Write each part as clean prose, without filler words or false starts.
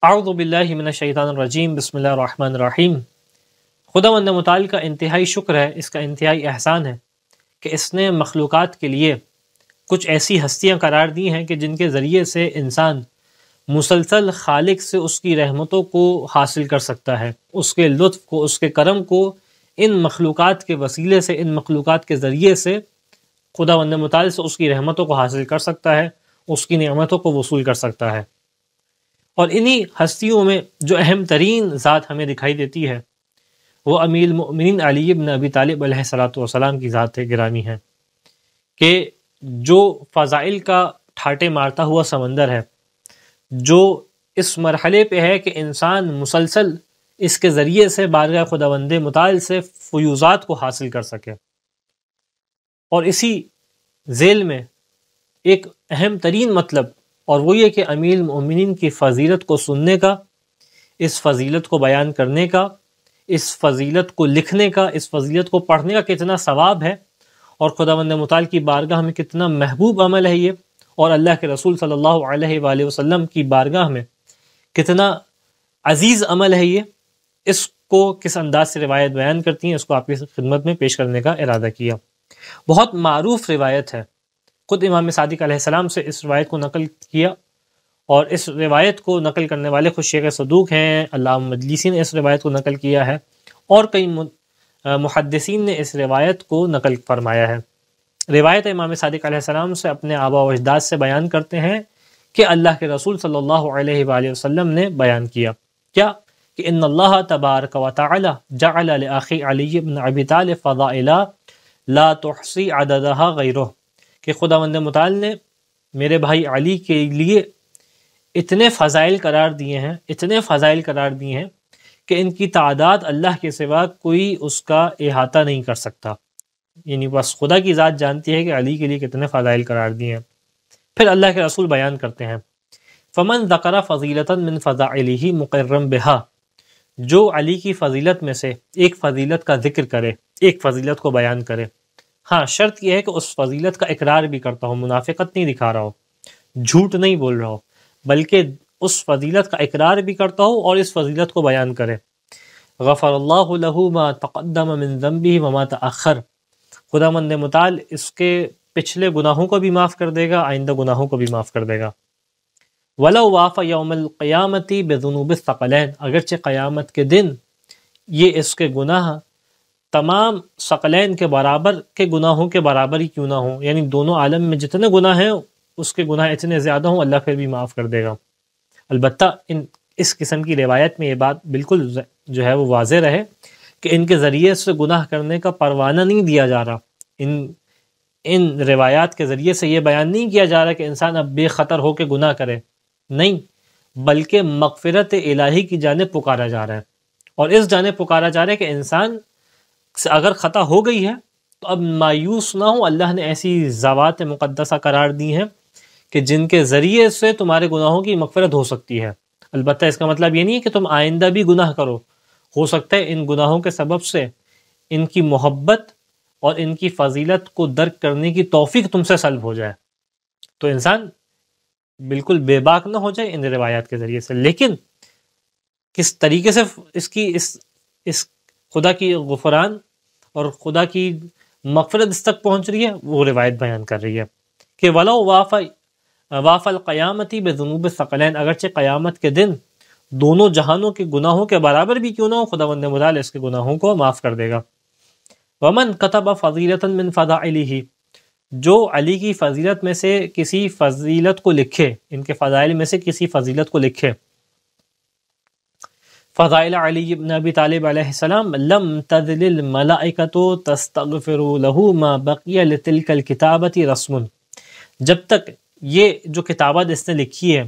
اعوذ باللہ من الشیطان الرجیم بسم اللہ الرحمن الرحیم۔ خداوند متعال کا انتہائی شکر ہے، اس کا انتہائی احسان ہے کہ اس نے مخلوقات کے لیے کچھ ایسی ہستیاں قرار دی ہیں کہ جن کے ذریعے سے انسان مسلسل خالق سے اس کی رحمتوں کو حاصل کر سکتا ہے، اس کے لطف کو، اس کے کرم کو ان مخلوقات کے وسیلے سے، ان مخلوقات کے ذریعے سے خداوند متعال سے اس کی رحمتوں کو حاصل کر سکتا ہے، اس کی نعمتوں کو وصول کر سکتا ہے۔ اور انہی ہستیوں میں جو اہم ترین ذات ہمیں دکھائی دیتی ہے وہ امیر المؤمنین علی بن ابی طالب علیہ السلام کی ذات گرامی ہے، کہ جو فضائل کا ٹھاٹے مارتا ہوا سمندر ہے، جو اس مرحلے پہ ہے کہ انسان مسلسل اس کے ذریعے سے بارگاہ خداوند متعال سے فیوزات کو حاصل کر سکے، اور اسی ذیل میں ایک اہم ترین مطلب اور وہ یہ کہ امیر المؤمنین کی فضیلت کو سننے کا، اس فضیلت کو بیان کرنے کا، اس فضیلت کو لکھنے کا، اس فضیلت کو پڑھنے کا کتنا ثواب ہے، اور خداوند متعال کی بارگاہ میں کتنا محبوب عمل ہے یہ، اور اللہ کے رسول صلی اللہ علیہ وآلہ وسلم کی بارگاہ میں کتنا عزیز عمل ہے یہ، اس کو کس انداز سے روایت بیان کرتی ہیں، اس کو آپ کی خدمت میں پیش کرنے کا ارادہ کیا۔ بہت معروف روایت ہے، خود امام صادق علیہ السلام سے اس روایت کو نقل کیا، اور اس روایت کو نقل کرنے والے خود شیخ صدوق ہیں، علامہ مجلسی نے اس روایت کو نقل کیا ہے، اور کئی محدثین نے اس روایت کو نقل فرمایا ہے۔ روایت امام صادق علیہ السلام سے اپنے آبا و اجداد سے بیان کرتے ہیں کہ اللہ کے رسول صلی اللہ علیہ وآلہ وسلم نے بیان کیا کیا کہ ان اللہ تبارک و تعالی جعل لأخی علی بن ابی طالب فضائلا لا تحصی عددها غیرہ، کہ خداوند متعال نے میرے بھائی علی کے لیے اتنے فضائل قرار دیے ہیں، اتنے فضائل قرار دیے ہیں کہ ان کی تعداد اللہ کے سوا کوئی اس کا احاطہ نہیں کر سکتا، یعنی بس خدا کی ذات جانتی ہے کہ علی کے لیے کتنے فضائل قرار دیے ہیں۔ پھر اللہ کے رسول بیان کرتے ہیں فمن ذکر فضیلتا من فضائلہ مقرم بہا، جو علی کی فضیلت میں سے ایک فضیلت کا ذکر کرے، ایک فضیلت کو بیان کرے، ہاں شرط یہ ہے کہ اس فضیلت کا اقرار بھی کرتا ہو، منافقت نہیں دکھا رہا ہو، جھوٹ نہیں بول رہا ہو، بلکہ اس فضیلت کا اقرار بھی کرتا ہو اور اس فضیلت کو بیان کرے، غفر اللہ لہ ما تقدم من ذنبہ وما تأخر، خداوند متعال اس کے پچھلے گناہوں کو بھی معاف کر دے گا، آئندہ گناہوں کو بھی معاف کر دے گا۔ وَلَوْ وَافَ يَوْمَ الْقِيَامَةِ بِذُنُوبِ الثَّقَلَيْنِ، اگرچہ قیامت کے دن یہ اس کے گناہ تمام ثقلین کے برابر کے گناہوں کے برابر ہی کیوں نہ ہوں، یعنی دونوں عالم میں جتنے گناہ ہیں اس کے گناہ اتنے زیادہ ہوں، اللہ پھر بھی معاف کر دے گا۔ البتہ اس قسم کی روایت میں یہ بات بالکل جو ہے وہ واضح رہے کہ ان کے ذریعے سے گناہ کرنے کا پروانہ نہیں دیا جا رہا، ان روایات کے ذریعے سے یہ بیان نہیں کیا جا رہا کہ انسان اب بے خطر ہو کے گناہ کرے، نہیں، بلکہ مغفرت الہی کی جانب پکارا جا رہا ہے، اور اس جانب پکارا جا رہا ہے کہ انسان سے اگر خطا ہو گئی ہے تو اب مایوس نہ ہو، اللہ نے ایسی ذوات مقدسہ قرار دی ہیں کہ جن کے ذریعے سے تمہارے گناہوں کی مغفرت ہو سکتی ہے۔ البتہ اس کا مطلب یہ نہیں ہے کہ تم آئندہ بھی گناہ کرو، ہو سکتا ہے ان گناہوں کے سبب سے ان کی محبت اور ان کی فضیلت کو درک کرنے کی توفیق تم سے سلب ہو جائے، تو انسان بالکل بے باک نہ ہو جائے ان روایات کے ذریعے سے، لیکن کس طریقے سے اس خدا کی غفران اور خدا کی مغفرت اس تک پہنچ رہی ہے، وہ روایت بیان کر رہی ہے کہ وَلَوْ وَافَ الْقِيَامَةِ بِذُنُوبِ الثَّقَلَيْنِ، اگرچہ قیامت کے دن دونوں جہانوں کے گناہوں کے برابر بھی کیوں نہ ہو، خداوند متعال اس کے گناہوں کو معاف کر دے گا۔ وَمَنْ كَتَبَ فَضِيلَةً مِّن فَضَائِلِهِ، جو علی کی فضیلت میں سے کسی فضیلت کو لکھے، ان کے فضائل میں سے کسی فضیلت کو لکھے، فضائل علی بن ابی طالب علیہ السلام، لم تزل الملائکۃ تستغفر له ما بقی لتلک الکتابۃ رسم، جب تک یہ جو کتابت اس نے لکھی ہے،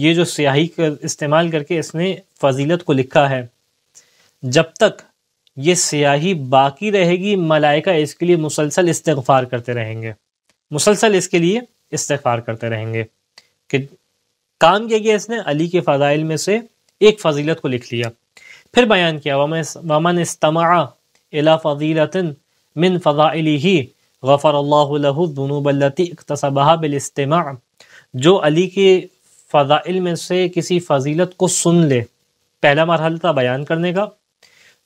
یہ جو سیاہی کا استعمال کر کے اس نے فضیلت کو لکھا ہے، جب تک یہ سیاہی باقی رہے گی ملائکہ اس کے لیے مسلسل استغفار کرتے رہیں گے، مسلسل اس کے لیے استغفار کرتے رہیں گے، کہ کام کیا گیا اس نے علی کے فضائل میں سے ایک فضیلت کو لکھ لیا۔ پھر بیان کیا وَمَنْ اسْتَمَعَ إِلَى فَضِيلَةٍ مِّن فَضَائِلِهِ غَفَرَ اللَّهُ لَهُ الذُّنُوبَ الَّتِي اكْتَسَبَهَا بِالِاسْتِمَاعِ، جو علی کے فضائل میں سے کسی فضیلت کو سن لے. پہلا مرحلہ تھا بیان کرنے کا،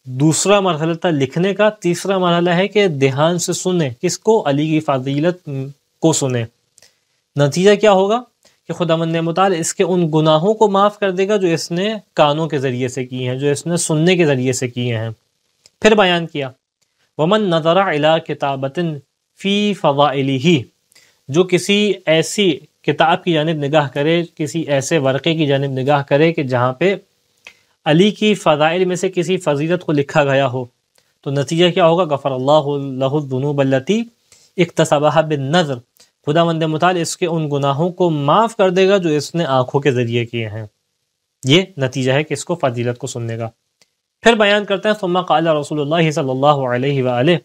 دوسرا مرحلہ تھا لکھنے کا، تیسرا مرحلہ ہے کہ دھیان سے سنے. کس کو؟ علی کی فضیلت کو سنے. نتیجہ کیا ہوگا کہ خداوند متعال اس کے ان گناہوں کو معاف کر دے گا جو اس نے کانوں کے ذریعے سے کیے ہیں، جو اس نے سننے کے ذریعے سے کیے ہیں. پھر بیان کیا ومن نظر الی کتابۃ فی فضائلہ، جو کسی ایسی کتاب کی جانب نگاہ کرے، کسی ایسے ورقے کی جانب نگاہ کرے کہ جہاں پہ علی کی فضائل میں سے کسی فضیلت کو لکھا گیا ہو، تو نتیجہ کیا ہوگا؟ غفر اللہ لہ الذنوب التی اکتسبھا بالنظر، خداوند متعال اس کے ان گناہوں کو معاف کر دے گا جو اس نے آنکھوں کے ذریعے کیے ہیں. یہ نتیجہ ہے کہ اس کو فضیلت کو سننے کا. پھر بیان کرتے ہیں ثم قال رسول اللہ صلی اللہ علیہ وآلہ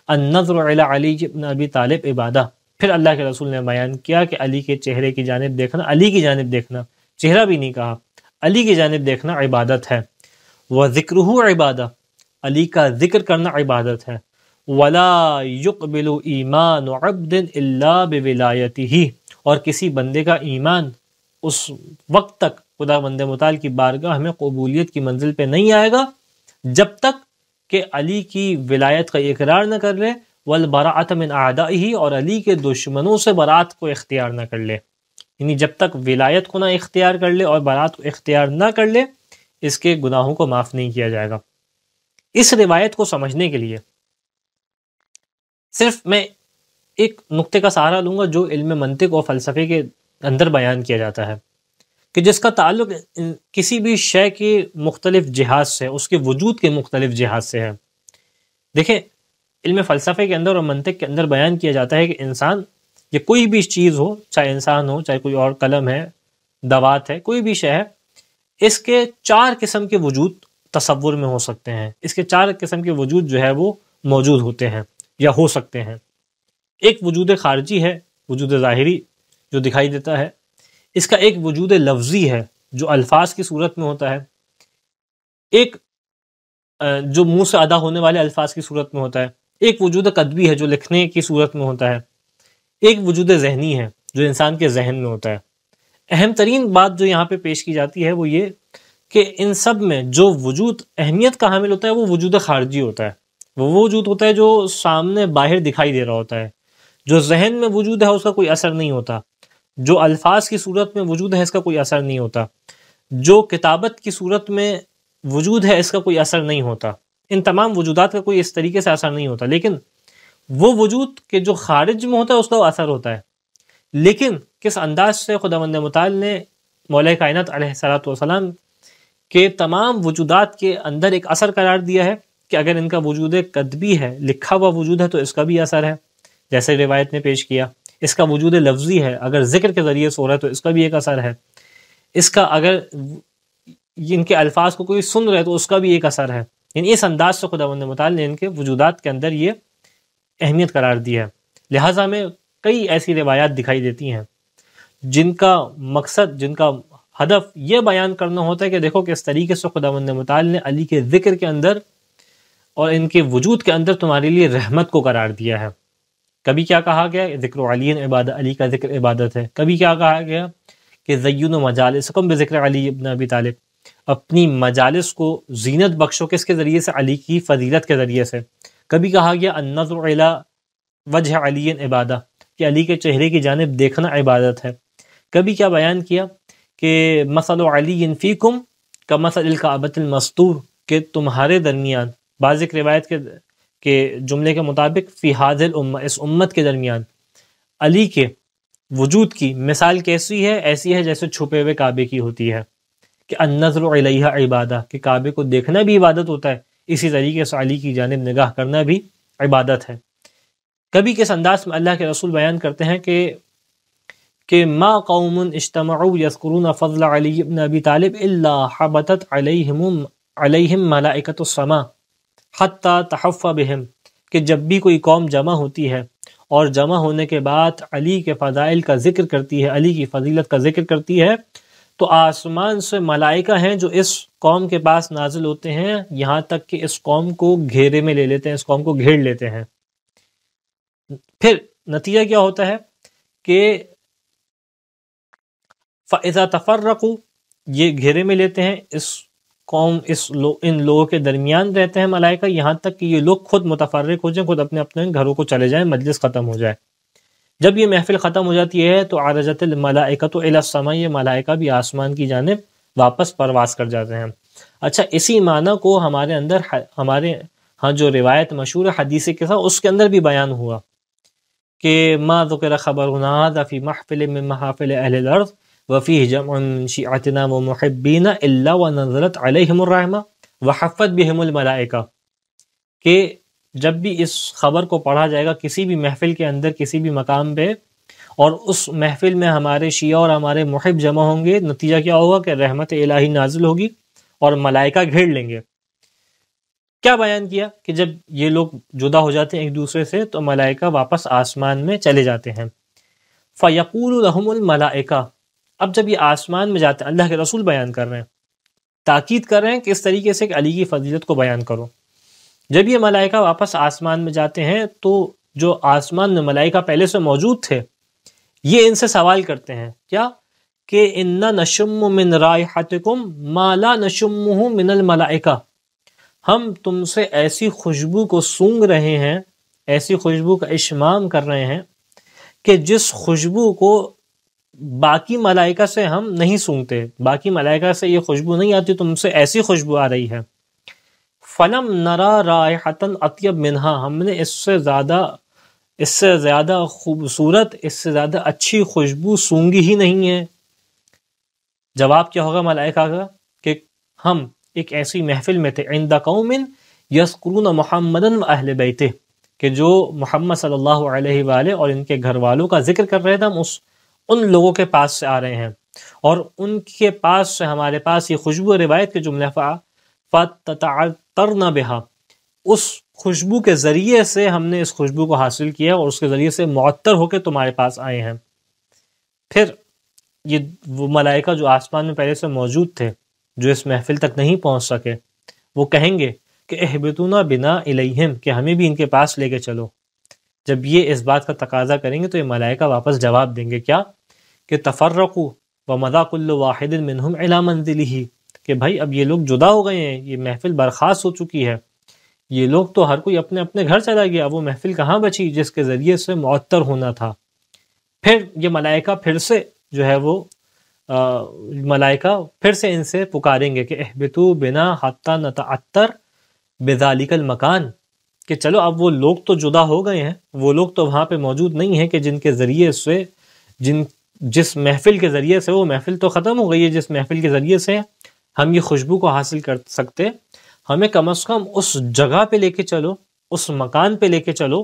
النظر علی علی بن ابی طالب عبادہ. پھر اللہ کے رسول نے بیان کیا کہ علی کے چہرے کی جانب دیکھنا، علی کی جانب دیکھنا، چہرہ بھی نہیں کہا، علی کی جانب دیکھنا عبادت ہے. وذکرہ عبادہ، علی کا ذکر کرنا عبادت ہے. ولا يقبل ایمان عبد الا بولایتہ، اور کسی بندے کا ایمان اس وقت تک خداوند متعال کی بارگاہ میں قبولیت کی منزل پہ نہیں آئے گا جب تک کہ علی کی ولایت کا اقرار نہ کر لے، والبراءۃ من اعدائہ، اور علی کے دشمنوں سے برات کو اختیار نہ کر لے. یعنی جب تک ولایت کو نہ اختیار کر لے اور برات کو اختیار نہ کر لے، اس کے گناہوں کو معاف نہیں کیا جائے گا. اس روایت کو سمجھنے کے لیے صرف میں ایک نقطے کا سہارا لوں گا جو علم منطق اور فلسفے کے اندر بیان کیا جاتا ہے، کہ جس کا تعلق کسی بھی شے کے مختلف جہات سے، اس کے وجود کے مختلف جہات سے ہے. دیکھیں، علم فلسفے کے اندر اور منطق کے اندر بیان کیا جاتا ہے کہ انسان یا کوئی بھی چیز ہو، چاہے انسان ہو، چاہے کوئی اور قلم ہے، دوات ہے، کوئی بھی شے ہے، اس کے 4 قسم کے وجود تصور میں ہو سکتے ہیں. اس کے 4 قسم کے وجود جو ہے وہ موجود ہوتے ہیں یا ہو سکتے ہیں. ایک وجود خارجی ہے، وجود ظاہری جو دکھائی دیتا ہے. اس کا ایک وجود لفظی ہے جو الفاظ کی صورت میں ہوتا ہے. ایک جو منہ سے ادا ہونے والے الفاظ کی صورت میں ہوتا ہے. ایک وجود قدبی ہے جو لکھنے کی صورت میں ہوتا ہے. ایک وجود ذہنی ہے جو انسان کے ذہن میں ہوتا ہے. اہم ترین بات جو یہاں پہ پیش کی جاتی ہے وہ یہ کہ ان سب میں جو وجود اہمیت کا حامل ہوتا ہے وہ وجود خارجی ہوتا ہے. وہ وجود ہوتا ہے جو سامنے باہر دکھائی دے رہا ہوتا ہے. جو ذہن میں وجود ہے اس کا کوئی اثر نہیں ہوتا. جو الفاظ کی صورت میں وجود ہے اس کا کوئی اثر نہیں ہوتا. جو کتابت کی صورت میں وجود ہے اس کا کوئی اثر نہیں ہوتا. ان تمام وجودات کا کوئی اس طریقے سے اثر نہیں ہوتا. لیکن وہ وجود کے جو خارج میں ہوتا ہے اس کا اثر ہوتا ہے. لیکن کس انداز سے خداوند متعال نے مولا کائنات علیہ الصلوۃ والسلام کے تمام وجودات کے اندر ایک اثر قرار دیا ہے کہ اگر ان کا وجود قدبی ہے، لکھا ہوا وجود ہے، تو اس کا بھی اثر ہے، جیسے روایت نے پیش کیا. اس کا وجود لفظی ہے، اگر ذکر کے ذریعے سے ہو رہا ہے تو اس کا بھی ایک اثر ہے. اس کا اگر ان کے الفاظ کو کوئی سن رہا ہے تو اس کا بھی ایک اثر ہے. یعنی اس انداز سے خداوند متعال نے ان کے وجودات کے اندر یہ اہمیت قرار دی ہے. لہٰذا میں کئی ایسی روایات دکھائی دیتی ہیں جن کا مقصد، جن کا ہدف یہ بیان کرنا ہوتا ہے کہ دیکھو کس طریقے سے خداوند متعال نے علی کے ذکر کے اندر اور ان کے وجود کے اندر تمہارے لیے رحمت کو قرار دیا ہے. کبھی کیا کہا گیا؟ ذکر علی عبادت، علی کا ذکر عبادت ہے. کبھی کیا کہا گیا کہ زینوا مجالسکم بذکر علی ابن ابی طالب، اپنی مجالس کو زینت بخشو کس کے ذریعے سے؟ علی کی فضیلت کے ذریعے سے. کبھی کہا گیا النظر الی وجہ علی عبادہ، کہ علی کے چہرے کی جانب دیکھنا عبادت ہے. کبھی کیا بیان کیا کہ مثل علی فیکم کمثل الکعبۃ المستور، کہ تمہارے درمیان، بعض ایک روایت کے جملے کے مطابق فی ھذہ الامہ، اس امت کے درمیان علی کے وجود کی مثال کیسی ہے؟ ایسی ہے جیسے چھپے ہوئے کعبے کی ہوتی ہے. کہ النظر الیہ عبادہ، کہ کعبے کو دیکھنا بھی عبادت ہوتا ہے، اسی طریقے سے علی کی جانب نگاہ کرنا بھی عبادت ہے. کبھی کس انداز میں اللہ کے رسول بیان کرتے ہیں کہ ما قوم اجتمعوا یذکرون فضل علی بن ابی طالب الا حبطت علیہم ملائکۃ السماء حتی تحفی بہم، کہ جب بھی کوئی قوم جمع ہوتی ہے اور جمع ہونے کے بعد علی کے فضائل کا ذکر کرتی ہے، علی کی فضیلت کا ذکر کرتی ہے، تو آسمان سے ملائکہ ہیں جو اس قوم کے پاس نازل ہوتے ہیں، یہاں تک کہ اس قوم کو گھیرے میں لے لیتے ہیں، اس قوم کو گھیر لیتے ہیں. پھر نتیجہ کیا ہوتا ہے کہ فَإِذَا تَفَرَّقُوا، یہ گھیرے میں لیتے ہیں، اس قوم ان لوگوں کے درمیان رہتے ہیں ملائکہ، یہاں تک کہ یہ لوگ خود متفرق ہو جائیں، خود اپنے اپنے گھروں کو چلے جائیں، مجلس ختم ہو جائے۔ جب یہ محفل ختم ہو جاتی ہے تو عرجت الملائکۃ الی السماء، یہ ملائکہ بھی آسمان کی جانب واپس پرواز کر جاتے ہیں۔ اچھا، اسی معنی کو ہمارے ہاں جو روایت مشہور ہے حدیث کے ساتھ، اس کے اندر بھی بیان ہوا کہ ما ذکر خبرنا ھذا فی محفل من محافل اہل الارض وفیہ جمع من شیعتنا ومحبین الا ونزلت علیہم الرحمہ وحفت بہم الملائکہ، کہ جب بھی اس خبر کو پڑھا جائے گا کسی بھی محفل کے اندر، کسی بھی مقام پہ، اور اس محفل میں ہمارے شیعہ اور ہمارے محب جمع ہوں گے، نتیجہ کیا ہوگا کہ رحمت الہی نازل ہوگی اور ملائکہ گھیر لیں گے۔ کیا بیان کیا کہ جب یہ لوگ جدا ہو جاتے ہیں ایک دوسرے سے تو ملائکہ واپس آسمان میں چلے جاتے ہیں۔ فَيَقُولُ لَهُمُ الْمَلَائِكَةُ، اب جب یہ آسمان میں جاتے ہیں، اللہ کے رسول بیان کر رہے ہیں، تاکید کر رہے ہیں کہ اس طریقے سے کہ علی کی فضیلت کو بیان کرو۔ جب یہ ملائکہ واپس آسمان میں جاتے ہیں تو جو آسمان میں ملائکہ پہلے سے موجود تھے، یہ ان سے سوال کرتے ہیں کیا کہ اِنَّا نَشُمُّ مِن رَائِحَتِكُمْ مَا لَا نَشُمُّهُ مِنَ الْمَلَائِكَةِ، ہم تم سے ایسی خوشبو کو سونگ رہے ہیں، ایسی خوشبو کا اشمام کر رہے ہیں کہ جس خوشبو کو باقی ملائکہ سے ہم نہیں سونگتے، باقی ملائکہ سے یہ خوشبو نہیں آتی، تم سے ایسی خوشبو آ رہی ہے۔ فَلَمْ نَرَى رَائِحَةً أَطْيَبَ مِنْهَا، ہم نے اس سے زیادہ خوبصورت، اس سے زیادہ اچھی خوشبو سونگی ہی نہیں ہے۔ جواب کیا ہوگا ملائکہ کا کہ ہم ایک ایسی محفل میں تھے، عند قوم یذکرون محمدا واہل بیتہ، کہ جو محمد صلی اللہ علیہ وآلہ اور ان کے گھر والوں کا ذکر کر رہے تھے، ہم ان لوگوں کے پاس سے آ رہے ہیں اور ان کے پاس سے ہمارے پاس یہ خوشبو، روایت کے جملہ فَتَتَعَطَّرْنَ بِهَا، اس خوشبو کے ذریعے سے ہم نے اس خوشبو کو حاصل کیا اور اس کے ذریعے سے معطر ہو کے تمہارے پاس آئے ہیں۔ پھر یہ وہ ملائکہ جو آسمان میں پہلے سے موجود تھے، جو اس محفل تک نہیں پہنچ سکے، وہ کہیں گے کہ اہبتونا بنا الیہم، کہ ہمیں بھی ان کے پاس لے کے چلو۔ جب یہ اس بات کا تقاضا کریں گے تو یہ ملائکہ واپس جواب دیں گے کیا کہ تفرقوا ومضى كل واحد منهم الى منزله، کہ بھائی اب یہ لوگ جدا ہو گئے ہیں، یہ محفل برخاست ہو چکی ہے، یہ لوگ تو ہر کوئی اپنے اپنے گھر چلا گیا، وہ محفل کہاں بچی جس کے ذریعے سے معطر ہونا تھا۔ پھر یہ ملائکہ پھر سے جو ہے وہ ملائکہ پھر سے ان سے پکاریں گے کہ اہبتو بنا حتی نتعطر بذالک المکان، کہ چلو اب وہ لوگ تو جدا ہو گئے ہیں، وہ لوگ تو وہاں پہ موجود نہیں ہیں کہ جن کے ذریعے سے جس محفل کے ذریعے سے، وہ محفل تو ختم ہو گئی ہے، جس محفل کے ذریعے سے ہم یہ خوشبو کو حاصل کر سکتے، ہمیں کم از کم اس جگہ پہ لے کے چلو، اس مکان پہ لے کے چلو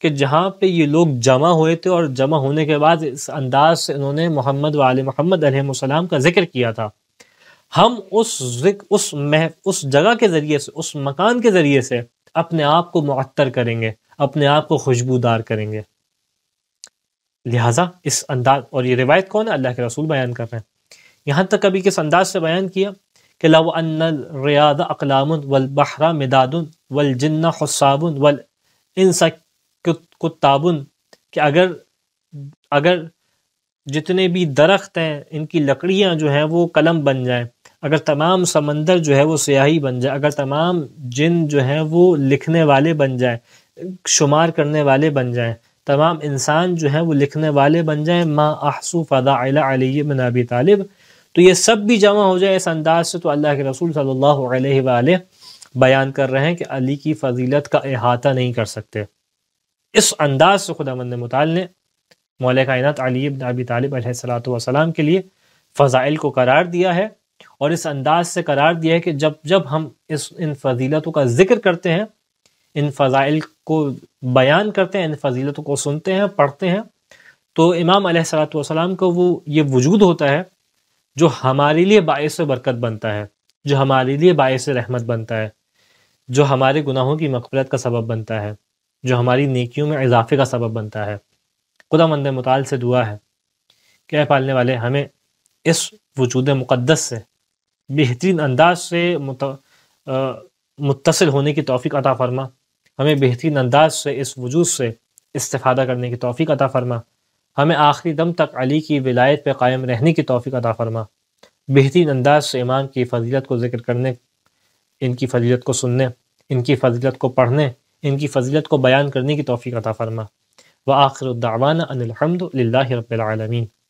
کہ جہاں پہ یہ لوگ جمع ہوئے تھے، اور جمع ہونے کے بعد اس انداز سے انہوں نے محمد و آل محمد علیہ السلام کا ذکر کیا تھا۔ ہم اس جگہ کے ذریعے سے، اس مکان کے ذریعے سے اپنے آپ کو معطر کریں گے، اپنے آپ کو خوشبودار کریں گے۔ لہٰذا اس انداز، اور یہ روایت کون ہے؟ اللہ کے رسول بیان کر رہے ہیں۔ یہاں تک کبھی کس انداز سے بیان کیا کہ لو ان الریاض اقلام والبحر مداد والجن حساب والانس کتاب، کہ اگر جتنے بھی درخت ہیں ان کی لکڑیاں جو ہیں وہ قلم بن جائیں، اگر تمام سمندر جو ہے وہ سیاہی بن جائے، اگر تمام جن جو ہیں وہ لکھنے والے بن جائیں، شمار کرنے والے بن جائیں، تمام انسان جو ہیں وہ لکھنے والے بن جائیں، ما احصو فضائل علی بن ابی طالب، تو یہ سب بھی جمع ہو جائے اس انداز سے، تو اللہ کے رسول صلی اللہ علیہ وآلہ بیان کر رہے ہیں کہ علی کی فضیلت کا احاطہ نہیں کر سکتے۔ اس انداز سے خداوند متعال نے مولا کائنات علی بن ابی طالب علیہ السلام کے لیے فضائل کو قرار دیا ہے، اور اس انداز سے قرار دیا ہے کہ جب ہم ان فضیلتوں کا ذکر کرتے ہیں، ان فضائل کو بیان کرتے ہیں، ان فضیلتوں کو سنتے ہیں، پڑھتے ہیں، تو امام علیہ السلام کو وہ یہ وجود ہوتا ہے جو ہمارے لیے باعث برکت بنتا ہے، جو ہمارے لیے باعث رحمت بنتا ہے، جو ہمارے گناہوں کی مغفرت کا سبب بنتا ہے، جو ہماری نیکیوں میں اضافے کا سبب بنتا ہے۔ خداوند متعال سے دعا ہے کہ اے پالنے والے، ہمیں اس وجود مقدس سے بہترین انداز سے متصل ہونے کی توفیق عطا فرما، ہمیں بہترین انداز سے اس وجود سے استفادہ کرنے کی توفیق عطا فرما، ہمیں آخری دم تک علی کی ولایت پہ قائم رہنے کی توفیق عطا فرما، بہترین انداز سے امام کی فضیلت کو ذکر کرنے، ان کی فضیلت کو سننے، ان کی فضیلت کو پڑھنے، ان کی فضیلت کو بیان کرنے کی توفیق عطا فرما۔ وآخر الدعوانا ان الحمد للہ رب العالمین۔